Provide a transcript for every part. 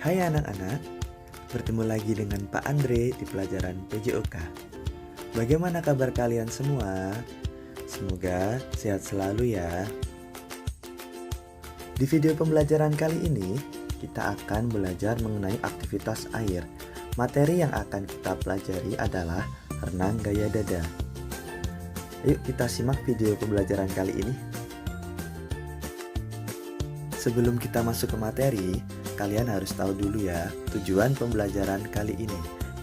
Hai anak-anak, bertemu lagi dengan Pak Andre di pelajaran PJOK. Bagaimana kabar kalian semua? Semoga sehat selalu ya. Di video pembelajaran kali ini, kita akan belajar mengenai aktivitas air. Materi yang akan kita pelajari adalah renang gaya dada. Yuk kita simak video pembelajaran kali ini. Sebelum kita masuk ke materi, kalian harus tahu dulu ya tujuan pembelajaran kali ini.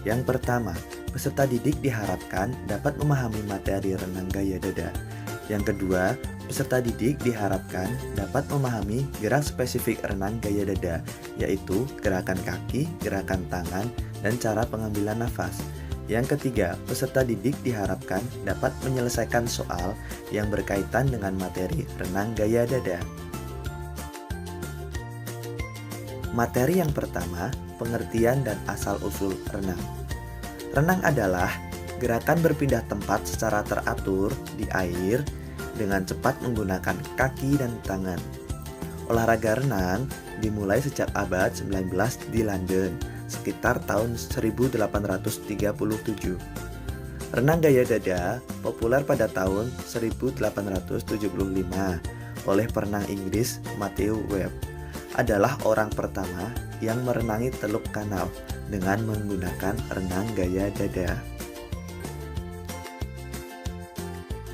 Yang pertama, peserta didik diharapkan dapat memahami materi renang gaya dada. Yang kedua, peserta didik diharapkan dapat memahami gerak spesifik renang gaya dada, yaitu gerakan kaki, gerakan tangan, dan cara pengambilan nafas. Yang ketiga, peserta didik diharapkan dapat menyelesaikan soal yang berkaitan dengan materi renang gaya dada. Materi yang pertama, pengertian dan asal-usul renang. Renang adalah gerakan berpindah tempat secara teratur di air dengan cepat menggunakan kaki dan tangan. Olahraga renang dimulai sejak abad 19 di London, sekitar tahun 1837. Renang gaya dada populer pada tahun 1875 oleh perenang Inggris Matthew Webb. Adalah orang pertama yang merenangi Teluk Kanal dengan menggunakan renang gaya dada.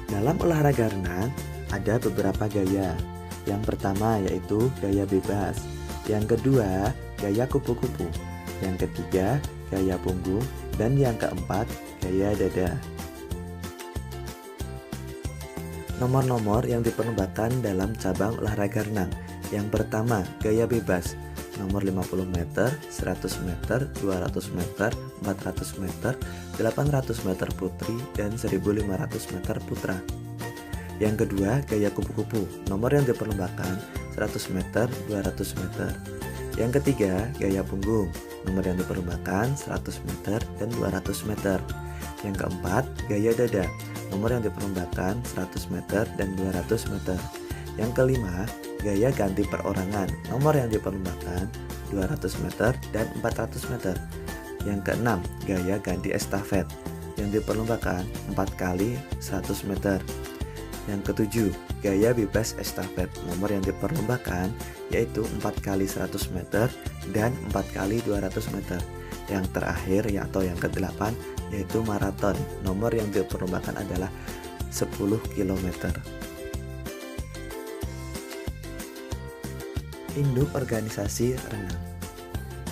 Dalam olahraga renang ada beberapa gaya. Yang pertama yaitu gaya bebas, yang kedua gaya kupu-kupu, yang ketiga gaya punggung, dan yang keempat gaya dada. Nomor-nomor yang diperlombakan dalam cabang olahraga renang. Yang pertama, gaya bebas, nomor 50 meter, 100 meter, 200 meter, 400 meter, 800 meter putri, dan 1500 meter putra. Yang kedua, gaya kupu-kupu, nomor yang diperlombakan 100 meter, 200 meter. Yang ketiga, gaya punggung, nomor yang diperlombakan 100 meter dan 200 meter. Yang keempat, gaya dada, nomor yang diperlombakan 100 meter dan 200 meter. Yang kelima, gaya ganti perorangan, nomor yang diperlombakan 200 meter dan 400 meter. Yang keenam, gaya ganti estafet yang diperlombakan 4 kali 100 meter. Yang ketujuh, gaya bebas estafet, nomor yang diperlombakan yaitu 4 kali 100 meter dan 4 kali 200 meter. Yang terakhir atau yang kedelapan yaitu maraton, nomor yang diperlombakan adalah 10 km. Induk organisasi renang.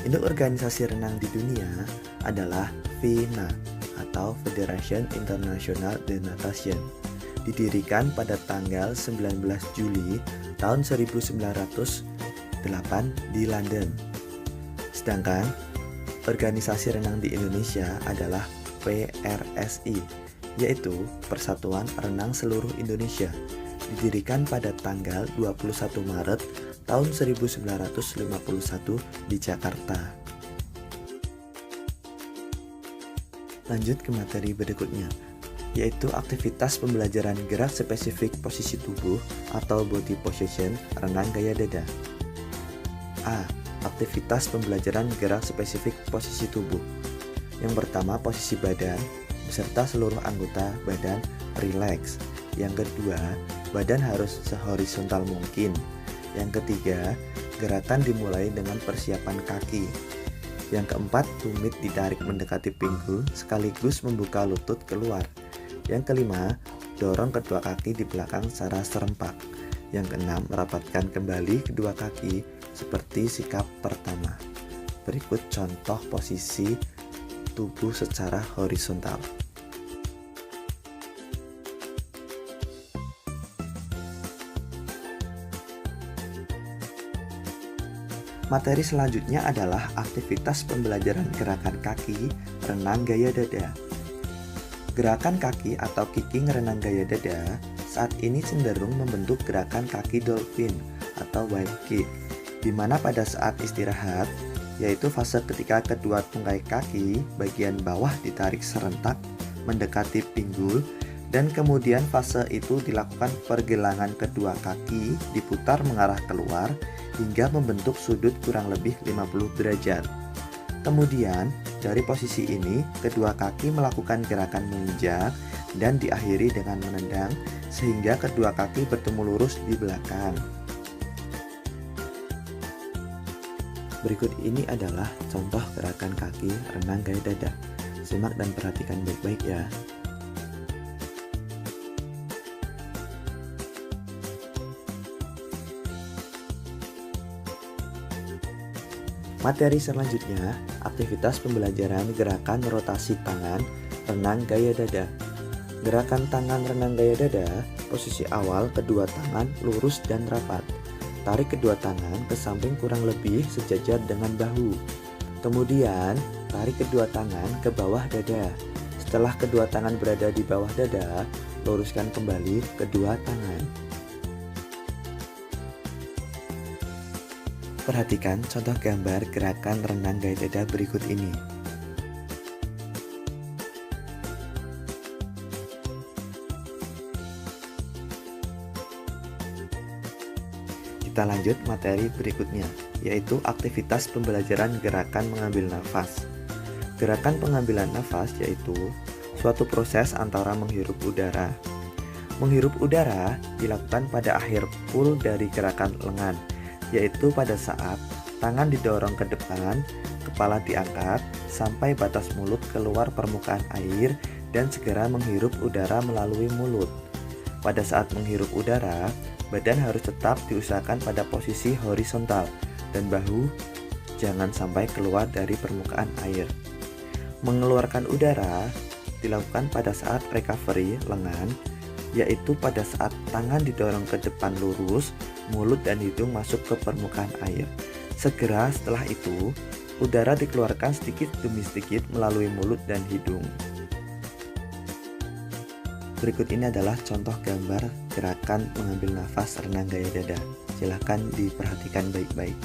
Induk organisasi renang di dunia adalah FINA atau Federation International de Natation. Didirikan pada tanggal 19 Juli tahun 1908 di London. Sedangkan organisasi renang di Indonesia adalah PRSI, yaitu Persatuan Renang Seluruh Indonesia. Didirikan pada tanggal 21 Maret tahun 1951 di Jakarta. Lanjut ke materi berikutnya, yaitu aktivitas pembelajaran gerak spesifik posisi tubuh atau body position renang gaya dada. A. Aktivitas pembelajaran gerak spesifik posisi tubuh. Yang pertama, posisi badan beserta seluruh anggota badan rileks. Yang kedua, badan harus sehorizontal mungkin. Yang ketiga, gerakan dimulai dengan persiapan kaki. Yang keempat, tumit ditarik mendekati pinggul sekaligus membuka lutut keluar. Yang kelima, dorong kedua kaki di belakang secara serempak. Yang keenam, rapatkan kembali kedua kaki seperti sikap pertama. Berikut contoh posisi tubuh secara horizontal. Materi selanjutnya adalah aktivitas pembelajaran gerakan kaki renang gaya dada. Gerakan kaki atau kicking renang gaya dada saat ini cenderung membentuk gerakan kaki dolphin atau wave kick, di mana pada saat istirahat, yaitu fase ketika kedua tungkai kaki bagian bawah ditarik serentak mendekati pinggul, dan kemudian fase itu dilakukan pergelangan kedua kaki diputar mengarah keluar hingga membentuk sudut kurang lebih 50 derajat. Kemudian, dari posisi ini, kedua kaki melakukan gerakan menginjak dan diakhiri dengan menendang sehingga kedua kaki bertemu lurus di belakang. Berikut ini adalah contoh gerakan kaki renang gaya dada. Simak dan perhatikan baik-baik ya. Materi selanjutnya, aktivitas pembelajaran gerakan rotasi tangan renang gaya dada. Gerakan tangan renang gaya dada, posisi awal kedua tangan lurus dan rapat. Tarik kedua tangan ke samping kurang lebih sejajar dengan bahu. Kemudian, tarik kedua tangan ke bawah dada. Setelah kedua tangan berada di bawah dada, luruskan kembali kedua tangan. Perhatikan contoh gambar gerakan renang gaya dada berikut ini. Kita lanjut materi berikutnya, yaitu aktivitas pembelajaran gerakan mengambil nafas. Gerakan pengambilan nafas yaitu suatu proses antara menghirup udara. Menghirup udara dilakukan pada akhir pull dari gerakan lengan, yaitu pada saat tangan didorong ke depan, kepala diangkat sampai batas mulut keluar permukaan air dan segera menghirup udara melalui mulut. Pada saat menghirup udara, badan harus tetap diusahakan pada posisi horizontal dan bahu jangan sampai keluar dari permukaan air. Mengeluarkan udara dilakukan pada saat recovery lengan, yaitu pada saat tangan didorong ke depan lurus, mulut dan hidung masuk ke permukaan air. Segera setelah itu, udara dikeluarkan sedikit demi sedikit melalui mulut dan hidung. Berikut ini adalah contoh gambar gerakan mengambil nafas renang gaya dada. Silahkan diperhatikan baik-baik.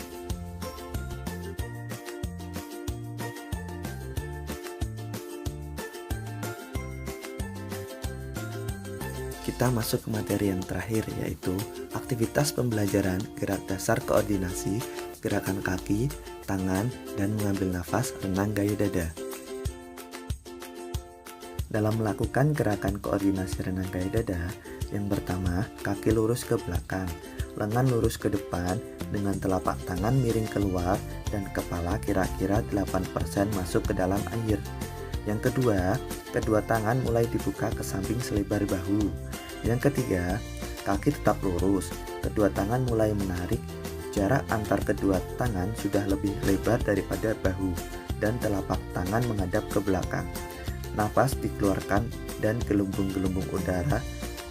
Kita masuk ke materi yang terakhir, yaitu aktivitas pembelajaran gerak dasar koordinasi, gerakan kaki, tangan, dan mengambil nafas renang gaya dada. Dalam melakukan gerakan koordinasi renang gaya dada, yang pertama, kaki lurus ke belakang, lengan lurus ke depan dengan telapak tangan miring keluar dan kepala kira-kira 8% masuk ke dalam air. Yang kedua, kedua tangan mulai dibuka ke samping selebar bahu. Yang ketiga, kaki tetap lurus, kedua tangan mulai menarik, jarak antar kedua tangan sudah lebih lebar daripada bahu dan telapak tangan menghadap ke belakang. Nafas dikeluarkan dan gelembung-gelembung udara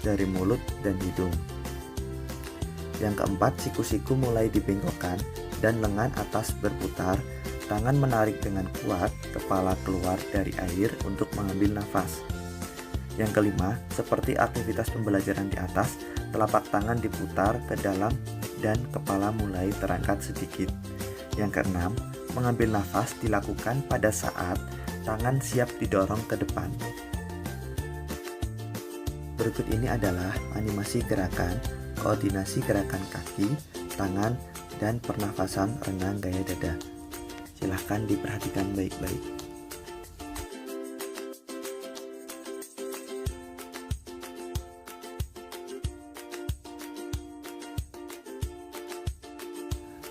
dari mulut dan hidung. Yang keempat, siku-siku mulai dibengkokkan dan lengan atas berputar, tangan menarik dengan kuat, kepala keluar dari air untuk mengambil nafas. Yang kelima, seperti aktivitas pembelajaran di atas, telapak tangan diputar ke dalam dan kepala mulai terangkat sedikit. Yang keenam, mengambil nafas dilakukan pada saat tangan siap didorong ke depan. Berikut ini adalah animasi gerakan, koordinasi gerakan kaki, tangan, dan pernafasan renang gaya dada. Silahkan diperhatikan baik-baik.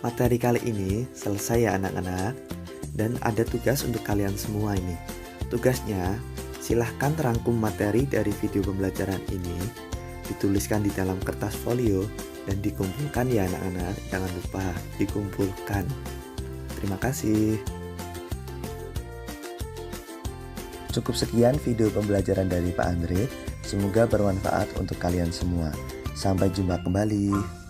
Materi kali ini selesai ya anak-anak, dan ada tugas untuk kalian semua ini. Tugasnya, silahkan rangkum materi dari video pembelajaran ini, dituliskan di dalam kertas folio, dan dikumpulkan ya anak-anak, jangan lupa dikumpulkan. Terima kasih. Cukup sekian video pembelajaran dari Pak Andre, semoga bermanfaat untuk kalian semua. Sampai jumpa kembali.